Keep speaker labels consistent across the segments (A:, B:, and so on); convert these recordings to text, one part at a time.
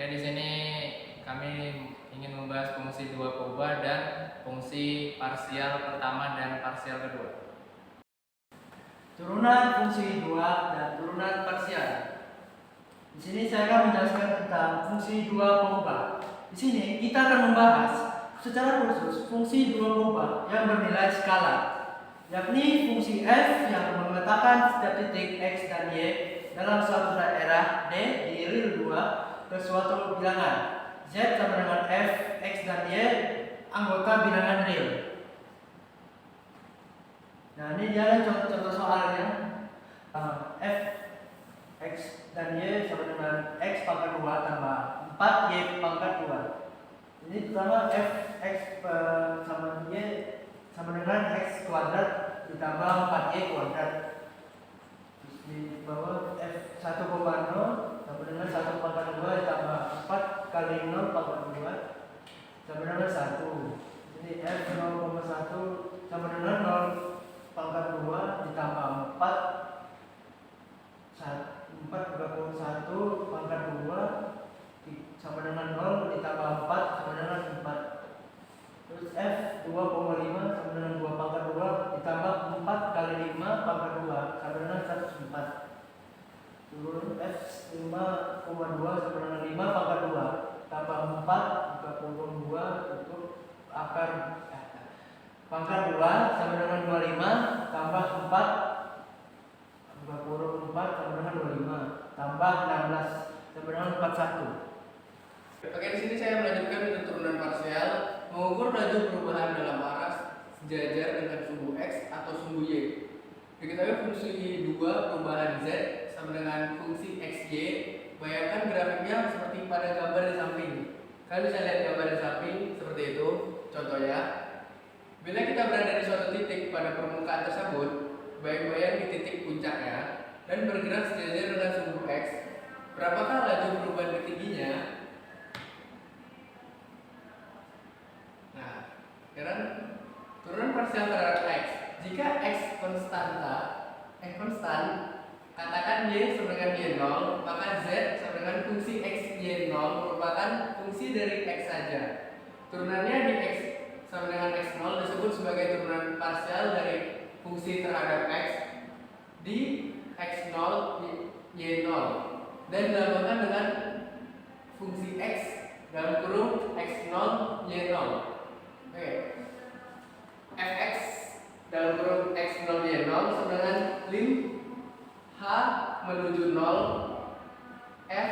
A: Oke, di sini kami ingin membahas fungsi dua kubah dan fungsi parsial pertama dan parsial kedua.
B: Turunan fungsi dua dan turunan parsial. Di sini saya akan menjelaskan tentang fungsi dua pengubah. Di sini kita akan membahas secara khusus fungsi dua pengubah yang bernilai skala, yakni fungsi f yang memetakan setiap titik x dan y dalam suatu daerah D di real 2 ke suatu bilangan z sama dengan f, x dan y anggota bilangan real. Nah, ini dia contoh soalnya. F, x dan y sama dengan x pangkat 2 tambah 4y pangkat 2. Ini pertama f, x sama y sama dengan x kuadrat ditambah 4y kuadrat. Terus di bawah f 1,0 sama dengan 1 pangkat 2 ditambah 4 kali 0 pangkat 2 sama dengan 1. Ini f 0,1 sama dengan 0 pangkat 2 ditambah 4 31 pangkat 2 sama dengan 0 ditambah 4 sama dengan 4. Terus f 2,5 sama dengan 2 pangkat 2 ditambah 4 kali 5 pangkat 2 sama dengan 104. Turun f 5,2 sama dengan 5 pangkat 2 tambah 4 32 untuk akar pangkat 2 sama dengan 25 tambah 4 24 sama dengan 25 tambah 16 sama dengan 41.
A: Oke, di sini saya melanjutkan untuk turunan parsial, mengukur laju perubahan dalam arah sejajar dengan sumbu x atau sumbu y. Diketahui fungsi dua perubahan z sama dengan fungsi xy. Bayangkan grafiknya seperti pada gambar di samping. Kalian bisa lihat gambar di samping seperti itu. Contohnya, bila kita berada di suatu titik pada permukaan tersebut, bayang-bayang di titik puncaknya dan bergerak sejajar dengan sumbu x, berapakah laju perubahan ketingginya? Nah, sekarang turunan parsial terhadap x. Jika x konstan, katakan y sama dengan y0, maka z sama dengan fungsi x y0 merupakan fungsi dari x saja. Turunannya di x sama dengan x0 disebut sebagai turunan parsial dari fungsi terhadap x di x0 y0 dan dilambangkan dengan fungsi x dalam kurung x0 y0. Oke. Fx dalam kurung x0 y0 sama dengan lim h menuju 0 f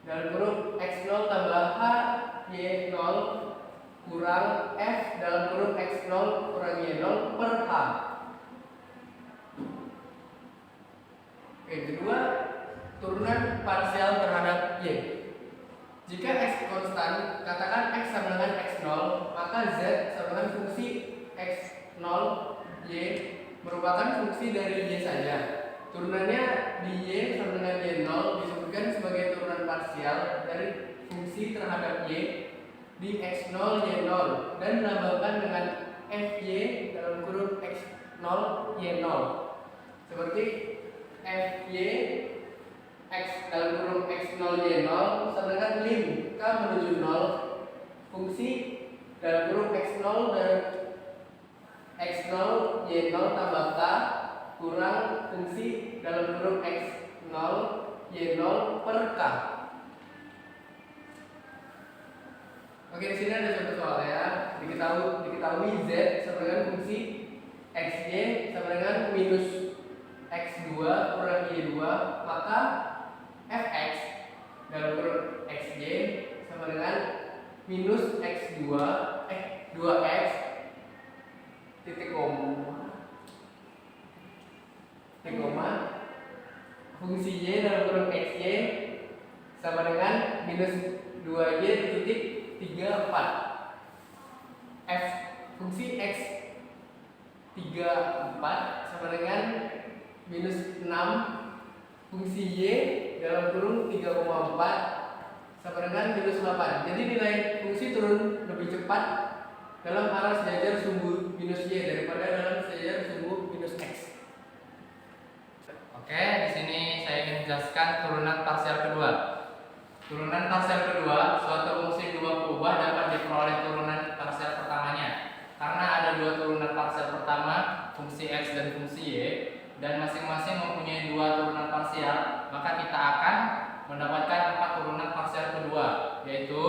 A: dalam kurung x0 tambah h y0 kurang f dalam kurung x0 kurang y0 per h. Oke, kedua, turunan parsial terhadap y. Jika x konstan, katakan x sama dengan x0, maka z sama dengan fungsi x0 y merupakan fungsi dari y saja. Turunannya di y sama dengan y0 disebutkan sebagai turunan parsial dari fungsi terhadap y di x0 y0 dan dilambangkan dengan fy dalam kurung x0 y0 seperti fy x dalam kurung x0 y0 sama dengan lim k menuju 0 fungsi dalam kurung x0 dan x0 y0 tambah k kurang fungsi dalam kurung x0 y0 per k. Oke, di sini ada contoh soalnya. Diketahui z sama dengan fungsi xy sama dengan minus x2 kurang y2, maka fx dalam kurung xy sama dengan minus x2 2x titik koma fungsi y dalam kurung xy sama dengan minus 2y titik 34. F fungsi x 34 sama dengan minus 6 fungsi y dalam kurung 3,4 sama dengan minus 8. Jadi nilai fungsi turun lebih cepat dalam arah sejajar sumbu minus y daripada dalam sejajar sumbu minus x. Oke, di sini saya ingin menjelaskan turunan parsial kedua. Turunan parsial kedua, suatu fungsi dua kubah dapat diperoleh turunan parsial pertamanya. Karena ada dua turunan parsial pertama, fungsi x dan fungsi y, dan masing-masing mempunyai dua turunan parsial, maka kita akan mendapatkan 4 turunan parsial kedua, yaitu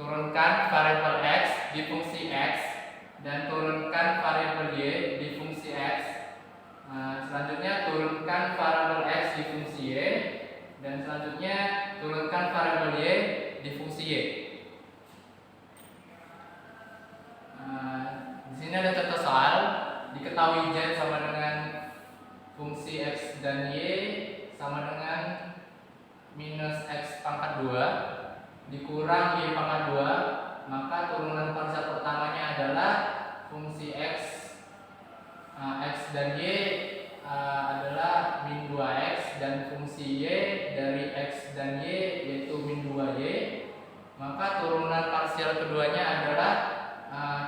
A: turunkan variabel x di fungsi x dan turunkan variabel y di fungsi x. Selanjutnya turunkan variabel x di fungsi y, dan selanjutnya turunkan variabel y di fungsi y. Di sini ada contoh soal. Diketahui z sama dengan fungsi x dan y sama dengan minus x pangkat 2 dikurang y pangkat 2, maka turunan parsial pertamanya adalah fungsi x dan y adalah min 2x, dan fungsi y dari x dan y yaitu min 2y. Maka turunan parsial keduanya adalah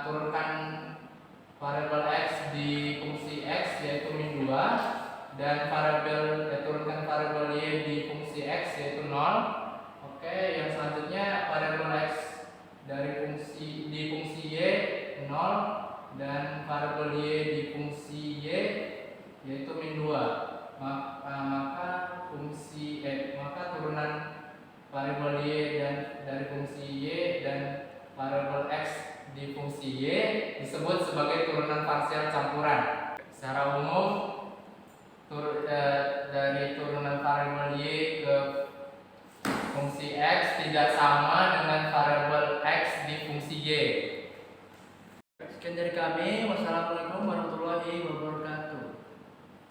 A: turunkan variabel x di fungsi x yaitu min 2, dan turunkan variabel y di fungsi x yaitu 0. Oke, yang selanjutnya variabel x di fungsi y 0, dan variabel y di fungsi y yaitu min 2. Maka turunan variabel y dari fungsi y dan variabel x di fungsi y disebut sebagai turunan parsial campuran. Secara umum dari turunan variabel y ke fungsi x tidak sama dengan variabel x di fungsi y.
B: Sekian dari kami. Wassalamualaikum warahmatullahi wabarakatuh.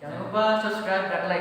B: Jangan lupa subscribe dan like.